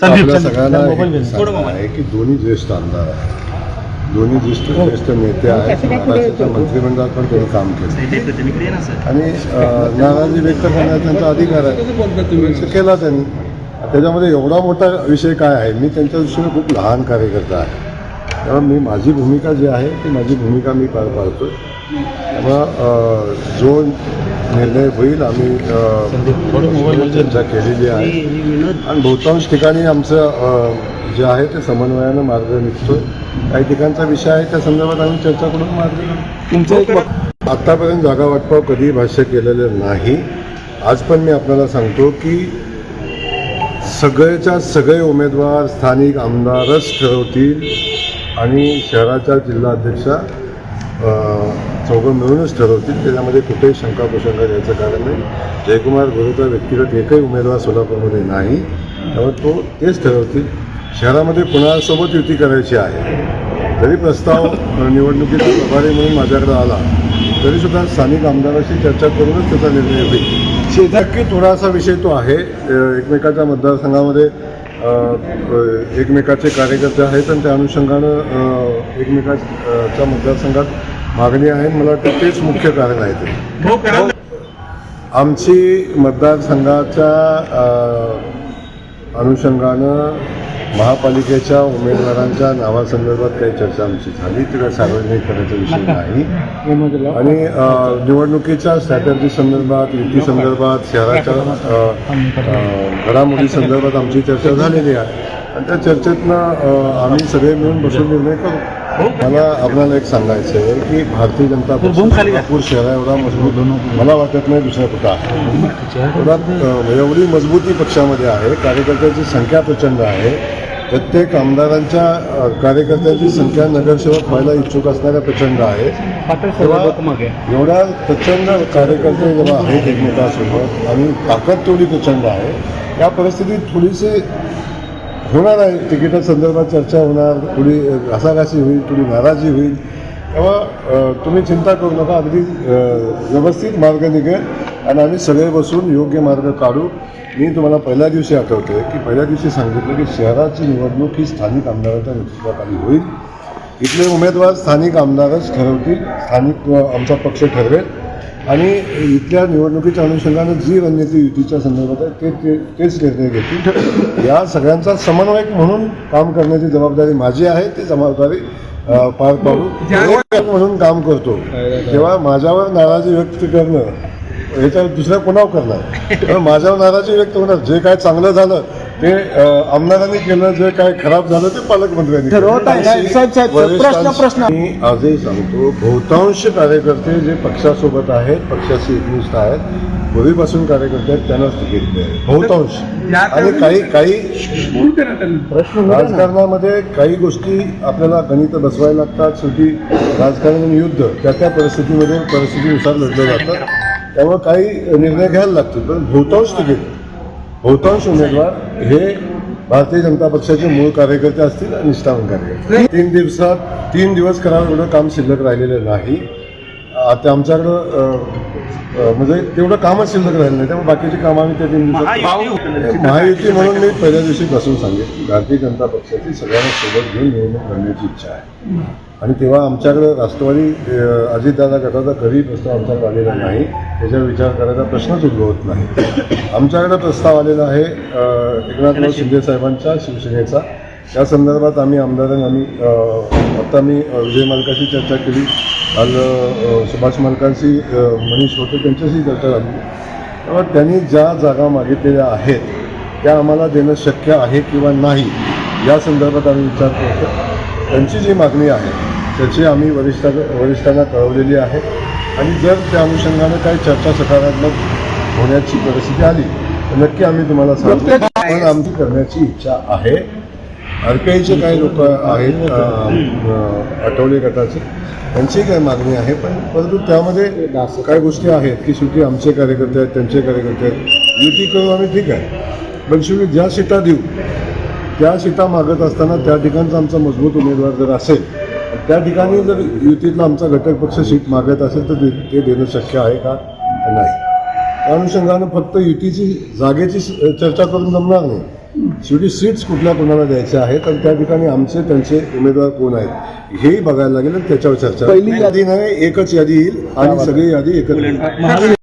आपल्या सगळ्यांना एक सांगणं आहे की दोन्ही ज्येष्ठ आमदार आहेत, दोन्ही ज्येष्ठ नेते आहेत. महाराष्ट्राच्या मंत्रिमंडळात पण त्यांनी काम केलं आणि नाराजी व्यक्त करण्याचा त्यांचा अधिकार आहे, केला त्यांनी. त्याच्यामध्ये एवढा मोठा विषय काय आहे, मी त्यांच्या दृष्टीने खूप लहान कार्यकर्ता आहे, तेव्हा मी माझी भूमिका जी आहे ती माझी भूमिका मी पार पाडतो. तेव्हा जो निर्णय होईल आम्ही चर्चा केलेली आहे आणि बहुतांश ठिकाणी आमचं जे आहे ते समन्वयानं मार्ग निघतो. काही ठिकाणचा विषय आहे त्या संदर्भात आम्ही चर्चा करून मार्ग तुमचं आत्तापर्यंत जागा वाटपाव कधी भाष्य केलेलं नाही. आज पण मी आपल्याला सांगतो की सगळेच्या सगळे उमेदवार स्थानिक आमदारच ठरवतील आणि शहराच्या जिल्हाध्यक्षा चौघं मिळूनच ठरवतील. त्याच्यामध्ये कुठेही शंका कुशंका द्यायचं कारण नाही. जयकुमार गोरेचा व्यक्तिगत एकही उमेदवार सोलापूरमध्ये नाही, त्यामुळे तो तेच ठरवतील. शहरामध्ये कुणासोबत युती करायची आहे, जरी प्रस्ताव निवडणुकीचा प्रभारी म्हणून माझ्याकडे आला तरीसुद्धा स्थानिक आमदाराशी चर्चा करूनच त्याचा निर्णय होईल. नक्की थोडासा विषय तो आहे, एकमेकाच्या मतदारसंघामध्ये एकमेकाचे कार्यकर्ते आहेत आणि त्या अनुषंगानं एकमेकाच्या मतदारसंघात मागणी आहे. मला वाटतं तेच मुख्य कारण आहे. ते आमची मतदारसंघाच्या अनुषंगानं महापालिकेच्या उमेदवारांच्या नावासंदर्भात काही चर्चा आमची झाली, ती काही सार्वजनिक करायचा विषय नाही. आणि निवडणुकीच्या स्ट्रॅटर्जी संदर्भात, युती संदर्भात, शहराच्या घडामोडी संदर्भात आमची चर्चा झालेली आहे आणि त्या चर्चेतनं आम्ही सगळे मिळून बसून निर्णय करू. मला आपल्याला एक सांगायचं आहे की भारतीय जनता पक्ष सोलापूर शहरा एवढा मजबूत मला वाटत नाही दुसरा कुठं आहे. एवढी मजबूती पक्षामध्ये आहे, कार्यकर्त्यांची संख्या प्रचंड आहे. प्रत्येक आमदारांच्या कार्यकर्त्यांची संख्या नगरसेवक व्हायला इच्छुक असणाऱ्या प्रचंड आहे. एवढ्या प्रचंड कार्यकर्ते जेव्हा आहेत एकमेकांसोबत आणि ताकद तेवढी प्रचंड आहे, या परिस्थितीत थोडीशी होणार आहे. तिकिटा संदर्भात चर्चा होणार, थोडी घासाघासी होईल, थोडी नाराजी होईल. तेव्हा तुम्ही चिंता करू नका, अगदी व्यवस्थित मार्ग निघेल आणि आम्ही सगळे बसून योग्य मार्ग काढू. मी तुम्हाला पहिल्या दिवशी आठवतोय की पहिल्या दिवशी सांगितलं की शहराची निवडणूक ही स्थानिक आमदाराच्या नेतृत्वाखाली होईल. इथले उमेदवार स्थानिक आमदारच ठरवतील, स्थानिक आमचा पक्ष ठरवेल आणि इथल्या निवडणुकीच्या अनुषंगानं जी रणनीती युतीच्या संदर्भात आहे तेच निर्णय घेतील. या सगळ्यांचा समन्वयक म्हणून काम करण्याची जबाबदारी माझी आहे. ती जबाबदारी पार पाडू म्हणून काम करतो. तेव्हा माझ्यावर नाराजी व्यक्त करणं ह्याच्यावर दुसऱ्या कोणावर करणार, माझ्यावर नाराजी व्यक्त होणार. जे काय चांगलं झालं ते आमदारांनी केलं, जे काय खराब झालं ते पालकमंत्र्यांनी केलं. मी आजही सांगतो, बहुतांश कार्यकर्ते जे पक्षासोबत आहेत, पक्षाशी एकनिष्ठ आहेत, पूर्वीपासून कार्यकर्ते आहेत, त्यांनाच तिकीट मिळेल बहुतांश. आणि काही राजकारणामध्ये काही गोष्टी आपल्याला गणित बसवायला लागतात. शेवटी राजकारण आणि युद्ध त्या परिस्थितीनुसार लढलं जातं, त्यामुळे काही निर्णय घ्यायला लागतील. पण बहुतांश उमेदवार हे भारतीय जनता पक्षाचे मूळ कार्यकर्ते असतील आणि निष्ठावान कार्यकर्ते. 3 दिवस करावं एवढं काम शिल्लक राहिलेलं नाही. आता आमच्याकडं म्हणजे तेवढं कामच शिल्लक राहिलं नाही, त्यामुळे बाकीची कामं आम्ही त्या 3 दिवसात महायुती म्हणून मी पहिल्या दिवशी बसून सांगेन की भारतीय जनता पक्षाची सगळ्यांना सोबत घेऊन निवडणूक लढण्याची इच्छा आहे. आणि तेव्हा आमच्याकडं राष्ट्रवादी अजितदादा गटाचा कधी प्रस्ताव आमच्याकडे आलेला नाही, त्याच्यावर विचार करायचा प्रश्नच उद्भवत नाही. आमच्याकडे प्रस्ताव आलेला आहे एकनाथ शिंदे साहेबांच्या शिवसेनेचा. त्या संदर्भात आम्ही आता मी विजय मालकाशी चर्चा केली, काल सुभाष मालकांशी मनीष होते त्यांच्याशी चर्चा झाली. तेव्हा त्यांनी ज्या जागा मागितलेल्या आहेत त्या आम्हाला देणं शक्य आहे किंवा नाही या संदर्भात आम्ही विचार करतो. त्यांची जी मागणी आहे त्याची आम्ही वरिष्ठांना कळवलेली आहे आणि जर त्या अनुषंगानं काही चर्चा सकारात्मक होण्याची परिस्थिती आली तर नक्की आम्ही तुम्हाला सांगतो. पण आमची करण्याची इच्छा आहे. RPIचे काही लोक आहेत आठवले गटाचे, त्यांची काही मागणी आहे. परंतु त्यामध्ये काही गोष्टी आहेत की शेवटी आमचे कार्यकर्ते आहेत, त्यांचे कार्यकर्ते आहेत, युती करू आम्ही ठीक आहे. पण शेवटी ज्या सीटा देऊ त्या सीटा मागत असताना त्या ठिकाणचा आमचा मजबूत उमेदवार जर असेल, त्या ठिकाणी जर युतीतला आमचा घटक पक्ष सीट मागत असेल तर ते देणं शक्य आहे का नाही. त्या अनुषंगानं फक्त युतीची जागेची चर्चा करून जमणार नाही. शेवटी सीट्स कुठल्या कोणाला द्यायच्या आहेत आणि त्या ठिकाणी आमचे त्यांचे उमेदवार कोण आहेत हेही बघायला लागेल आणि त्याच्यावर चर्चा पहिली यादी नाही एकच यादी येईल आणि सगळी यादी एकत्र येईल.